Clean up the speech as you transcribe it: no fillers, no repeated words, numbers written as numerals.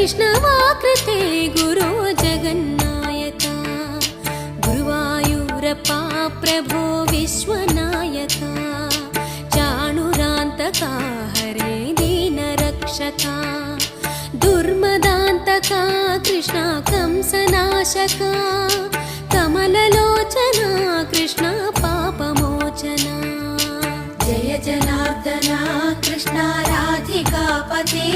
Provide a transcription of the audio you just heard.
वैष्णवाकृते गुरो जगन्नायका गुरुवायूरप्पा प्रभो विश्वनायका चाणुरान्तका हरे दीनरक्षका दुर्मदान्तका कृष्णा कंसनाशका कमललोचना कृष्णा पापमोचना जय जनार्दना कृष्णा राधिकापते